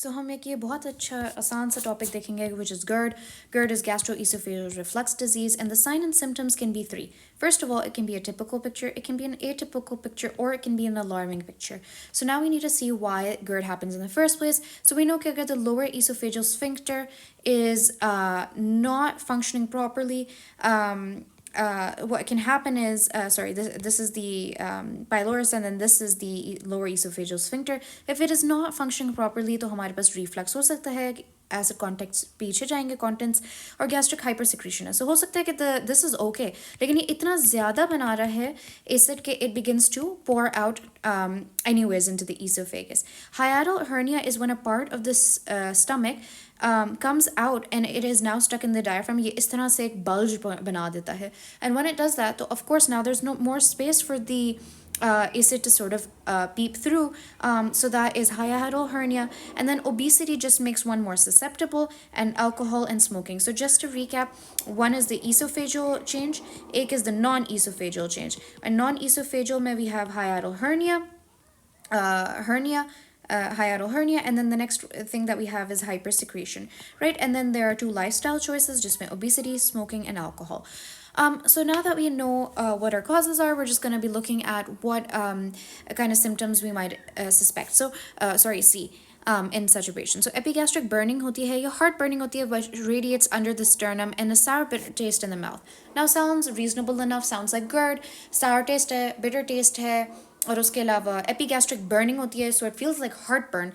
सो हम एक ये बहुत अच्छा आसान सा टॉपिक देखेंगे which is GERD. GERD is gastroesophageal reflux disease, and the sign and symptoms can be three. First of all, it can be a typical picture, it can be an atypical picture, or it can be an alarming picture. So now we need to see why GERD happens in the first place. So we know that the lower esophageal sphincter is not functioning properly. What can happen is, this is the pylorus, and then this is the lower esophageal sphincter. If it is not functioning properly, तो हमारे पास reflux हो सकता है, acid contacts पीछे जाएंगे contents, और gastric hypersecretion है. So हो सकता है कि this is okay, लेकिन ये इतना ज़्यादा बना रहा है acid के it begins to pour out anyways into the esophagus. Hiatal hernia is when a part of this stomach comes out and it is now stuck in the diaphragm. ये इस तरह से एक bulge बना देता है. And when it does that, तो of course now there's no more space for the acid to sort of peep through. So that is hiatal hernia. And then obesity just makes one more susceptible, and alcohol and smoking. So just to recap, one is the esophageal change, एक is the non-esophageal change. And non-esophageal में we have hiatal hernia, hiatal hernia, and then the next thing that we have is hypersecretion, right? And then there are two lifestyle choices, just obesity, smoking, and alcohol. So now that we know what our causes are, we're just going to be looking at what kind of symptoms we might suspect. See in such a patient. So epigastric burning hoti hai, ya heart burning hoti hai, which radiates under the sternum, and a sour bitter taste in the mouth. Now sounds reasonable enough, sounds like GERD, sour taste hai, bitter taste hai, और उसके अलावा epigastric burning होती है, so it feels like heartburn.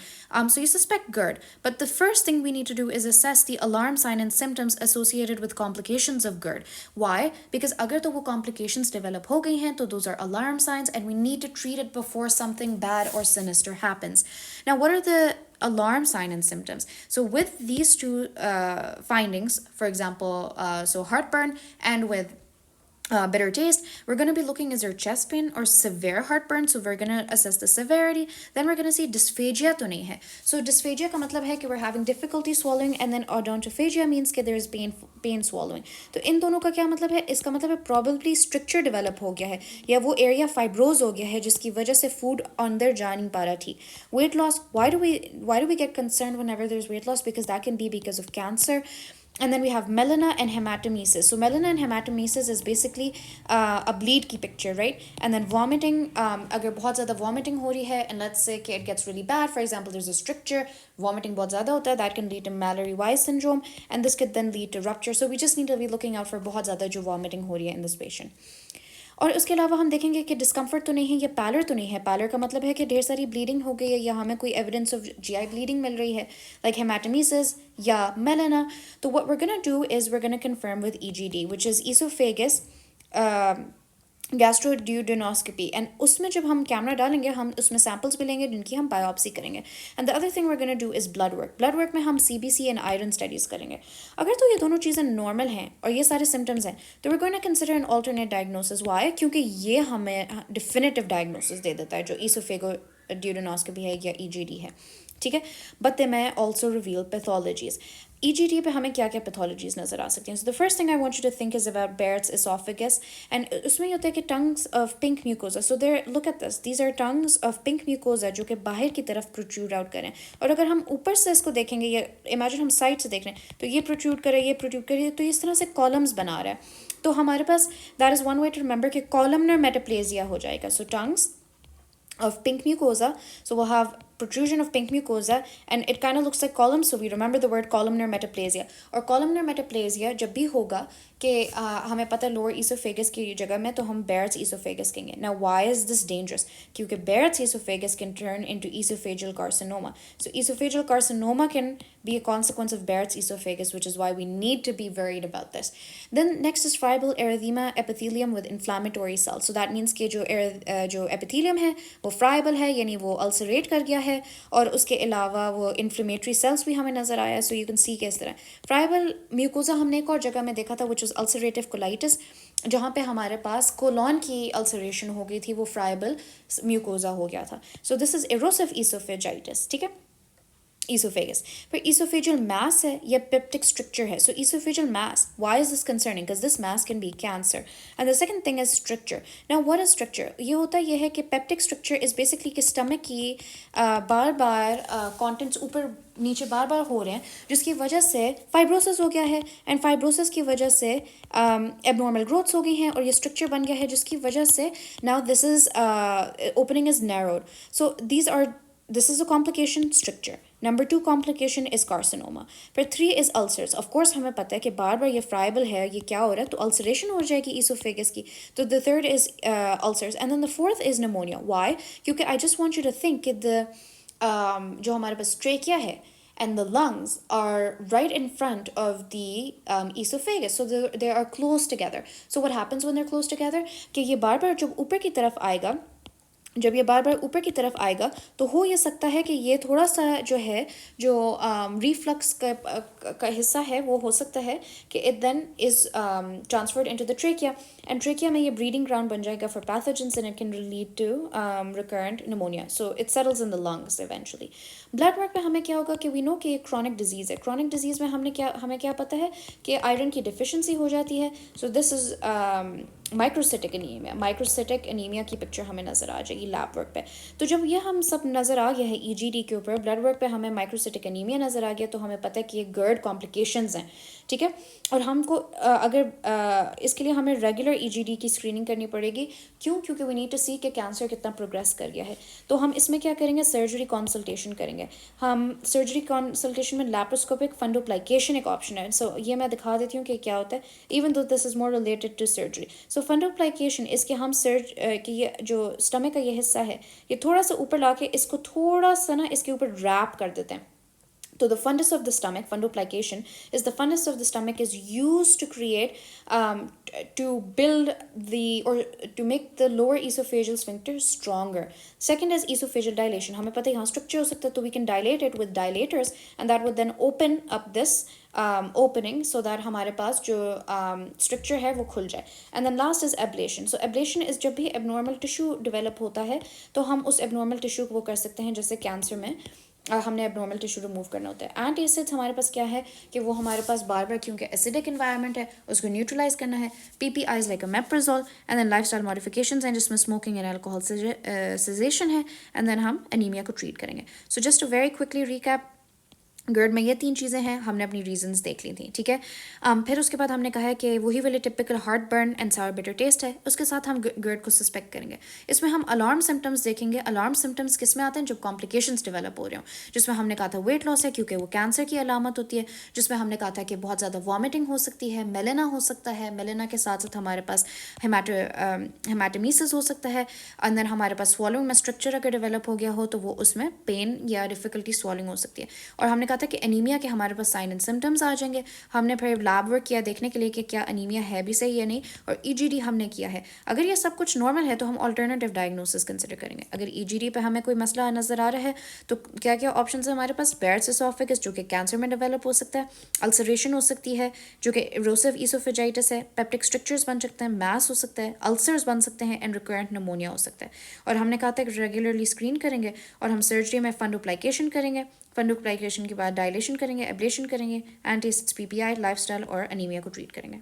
So you suspect GERD. But the first thing we need to do is assess the alarm sign and symptoms associated with complications of GERD. Why? Because अगर तो वो complications develop हो गई हैं, तो those are alarm signs, and we need to treat it before something bad or sinister happens. Now, what are the alarm sign and symptoms? So with these two findings, for example, so heartburn and with bitter taste, we're going to be looking, is there chest pain or severe heartburn? So we're going to assess the severity. Then we're going to see dysphagia to nahi hai. So dysphagia ka matlab hai ki we're having difficulty swallowing, and then odontophagia means कि there is pain swallowing. तो इन दोनों का क्या मतलब है? इसका मतलब है probably stricture develop हो गया है, या वो area fibrose हो गया है जिसकी वजह से food अंदर जा नहीं पा रहा ठीक. Weight loss, why do we get concerned whenever there's weight loss? Because that can be because of cancer. And then we have melena and hematemesis. So melena and hematemesis is basically a bleed की picture, right? And then vomiting, अगर बहुत ज़्यादा vomiting हो रही है, and let's say कि it gets really bad, for example, there's a stricture, vomiting बहुत ज़्यादा होता है, that can lead to Mallory-Weiss syndrome, and this could then lead to rupture. So we just need to be looking out for बहुत ज़्यादा जो vomiting हो रही है in this patient. और उसके अलावा हम देखेंगे कि डिस्कम्फर्ट तो नहीं है, या पैलर तो नहीं है. पैलर का मतलब है कि ढेर सारी ब्लीडिंग हो गई है, या हमें कोई एविडेंस ऑफ जीआई ब्लीडिंग मिल रही है, लाइक हेमाटोमेसिस या मेलाना. तो what we are gonna do is we are gonna confirm with EGD, which is oesophagus gastroduodenoscopy. And उसमें जब हम कैमरा डालेंगे, हम उसमें सैम्पल्स भी लेंगे जिनकी हम बायोप्सी करेंगे. And the other thing we are gonna do is blood work में हम सीबीसी एंड आयरन स्टडीज़ करेंगे. अगर तो ये दोनों चीज़ें नॉर्मल हैं और ये सारे सिम्टम्स हैं, तो we are gonna consider an alternate diagnosis. Why? क्योंकि ये हमें डिफिनेटिव डायग्नोसिस दे देता है जो ईसोफेगो ड्यूडेनोस्कोपी है या ईजीडी है, ठीक है. बट दे मैं ऑल्सो रिवील पैथोलॉजीज. EGD पे हमें क्या क्या पैथोलॉजीज नजर आ सकती हैं? So the first thing I want you to think is about Barrett's esophagus, and उसमें ये होता है कि tongues of pink mucosa. So there, look at this, these are tongues of pink mucosa जो कि बाहर की तरफ प्रोट्रूड आउट करें. और अगर हम ऊपर से इसको देखेंगे, या इमेजिन हम साइड से देख रहे हैं, तो ये प्रोट्रूड करे, ये प्रोट्रूड करे, तो इस तरह से कॉलम्स बना रहा है. तो हमारे पास that is one way to remember कि कॉलमनर मेटाप्लेजिया हो जाएगा. So tongues of pink mucosa, so we'll have protrusion of pink mucosa, and it kind of looks like columns, so we remember the word columnar metaplasia. और columnar metaplasia जब भी होगा कि हमें पता है लोअर ईसोफेगस की जगह में, तो हम Barrett's esophagus कहेंगे. Now why is this dangerous? क्योंकि Barrett's esophagus can turn into esophageal carcinoma. So esophageal carcinoma can be a consequence of Barrett's esophagus, which is why we need to be worried about this. Then next is friable erythema epithelium with inflammatory cells. So that means कि जो epithelium है वो friable है, यानी वो ulcerate कर गया है, और उसके अलावा वो inflammatory cells भी हमें नज़र आया. So you can see कि इस तरह friable mucosa हमने एक और जगह में देखा था, which was ulcerative colitis, जहाँ पे हमारे पास कोलॉन की अल्सरेशन हो गई थी, वो फ्राइबल म्यूकोजा हो गया था. सो दिस इज एरोसिव इसोफेजाइटिस, ठीक है. esophagus. फिर esophageal mass है या peptic stricture है. So esophageal mass, why is this concerning? Because this mass can be cancer. And the second thing is stricture. Now what is stricture? ये होता ये है कि peptic stricture is basically कि stomach की बार बार contents ऊपर नीचे बार बार हो रहे हैं जिसकी वजह से फाइब्रोसिस हो गया है एंड फाइब्रोसिस की वजह से एबनॉर्मल ग्रोथ्स हो गई हैं और ये स्ट्रक्चर बन गया है जिसकी वजह से now this is opening is narrowed. So these are this is a complication stricture. Number 2 complication is carcinoma. फिर 3 is ulcers. Of course हमें पता है कि बार बार ये friable है, ये क्या हो रहा है, तो ulceration हो जाएगी esophagus की. तो the third is ulcers. And then the fourth is pneumonia. Why? क्योंकि I just want you to think कि जो हमारे पास trachea है and the lungs are right in front of the esophagus. So they are close together. So what happens when they're close together? कि ये बार बार जब ऊपर की तरफ आएगा, जब ये बार बार ऊपर की तरफ आएगा तो हो ये सकता है कि ये थोड़ा सा जो है जो रिफ्लक्स का हिस्सा है वो हो सकता है कि it then is transferred into the trachea and trachea में ये ब्रीडिंग ग्राउंड बन जाएगा for pathogens and it can lead to recurrent pneumonia. So it settles in the lungs eventually. Blood work में हमें क्या होगा कि वी नो कि ये क्रॉनिक डिजीज़ है. क्रॉनिक डिजीज़ में हमें क्या पता है कि आयरन की डिफिशेंसी हो जाती है. So this is microcytic anaemia. Microcytic anaemia की पिक्चर हमें नज़र आ जाएगी लैब वर्क पे. तो जब ये हम सब नज़र आ गया है ईजीडी के ऊपर, ब्लड वर्क पे हमें माइक्रोसिटिक एनीमिया नज़र आ गया तो हमें पता है कि ये गर्ड कॉम्प्लिकेशंस हैं. ठीक है. और हमको अगर इसके लिए हमें रेगुलर ईजीडी की स्क्रीनिंग करनी पड़ेगी. क्यों? क्योंकि वी नीड टू सी कि कैंसर कितना प्रोग्रेस कर गया है. तो हम इसमें क्या करेंगे, सर्जरी कंसल्टेशन करेंगे. हम सर्जरी कंसल्टेशन में लैप्रोस्कोपिक फंडोप्लाइकेशन एक ऑप्शन है. सो ये मैं दिखा देती हूँ कि क्या होता है, even though this is more related to surgery. So fundoplication इसके हम कि ये जो स्टमक का ये हिस्सा है ये थोड़ा सा ऊपर ला के इसको थोड़ा सा ना इसके ऊपर रैप कर देते हैं. So the fundus of the stomach, fundoplication, is the fundus of the stomach is used to create, to build or to make the lower esophageal sphincter stronger. Second is esophageal dilation. हमें पता है यहाँ structure हो सकता है तो we can dilate it with dilators and that would then open up this opening so that हमारे पास जो structure है वो खुल जाए. And then last is ablation. So ablation is जब भी abnormal tissue develop होता है तो हम उस abnormal tissue को वो कर सकते हैं, जैसे कैंसर में हमने एबनॉर्मल टिश्यू रिमूव करना होता है. एंटी एसिड्स हमारे पास क्या है कि वो हमारे पास बार बार क्योंकि एसिडिक इन्वायरमेंट है उसको न्यूट्रलाइज करना है. PPIs like omeprazole and then lifestyle modifications हैं जिसमें स्मोकिंग एंड अल्कोहल सेजेशन है एंड देन हम एनीमिया को ट्रीट करेंगे. So just to very quickly recap, GERD में ये 3 चीज़ें हैं, हमने अपनी रीजंस देख ली थी. ठीक है. फिर उसके बाद हमने कहा है कि वही वाले typical heart burn and Sawar bitter taste है, उसके साथ हम गर्ड को सस्पेक्ट करेंगे. इसमें हम अलार्म सिम्टम्स देखेंगे. अलार्म सिम्टम्स किस में आते हैं, जब कॉम्प्लिकेशंस डेवलप हो रहे हों, जिसमें हमने कहा था वेट लॉस है क्योंकि वो कैंसर की अलामत होती है, जिसमें हमने कहा था कि बहुत ज़्यादा वॉमिटिंग हो सकती है, मेलेना हो सकता है, मेलेना के साथ साथ हमारे पास हेमाटोमीसिस हो सकता है, अंदर हमारे पास स्वॉलोइंग में स्ट्रक्चर अगर डेवलप हो गया हो तो वो उसमें पेन या डिफिकल्टी स्वॉलिंग हो सकती है. और हमने था कि एनीमिया के हमारे पास साइन एंड सिम्टम्स आ जाएंगे. हमने फिर लैब वर्क किया देखने के लिए कि क्या एनीमिया है भी सही या नहीं, और ईजीडी हमने किया है. अगर ये सब कुछ नॉर्मल है तो हम ऑल्टरनेटिव डायग्नोसिस कंसिडर करेंगे. अगर ईजीडी पे हमें कोई मसला नज़र आ रहा है तो क्या क्या ऑप्शन है हमारे पास, बैर्स एसोफेगस जो कि कैंसर में डेवलप हो सकता है, अल्सरेशन हो सकती है जो कि इरोसिव ईसोफेजाइटिस है, पेप्टिक स्ट्रक्चर्स बन सकते हैं, मैस हो सकता है, अल्सर्स बन सकते हैं एंड रिकरेंट निमोनिया हो सकता है. और हमने कहा था कि रेगुलरली स्क्रीन करेंगे और हम सर्जरी में फंडोप्लाइकेशन करेंगे. फंडोप्लाइकेशन के बाद डायलेशन करेंगे, एब्लेशन करेंगे, एंटी एसिड्स, पीपीआई, लाइफस्टाइल और एनीमिया को ट्रीट करेंगे.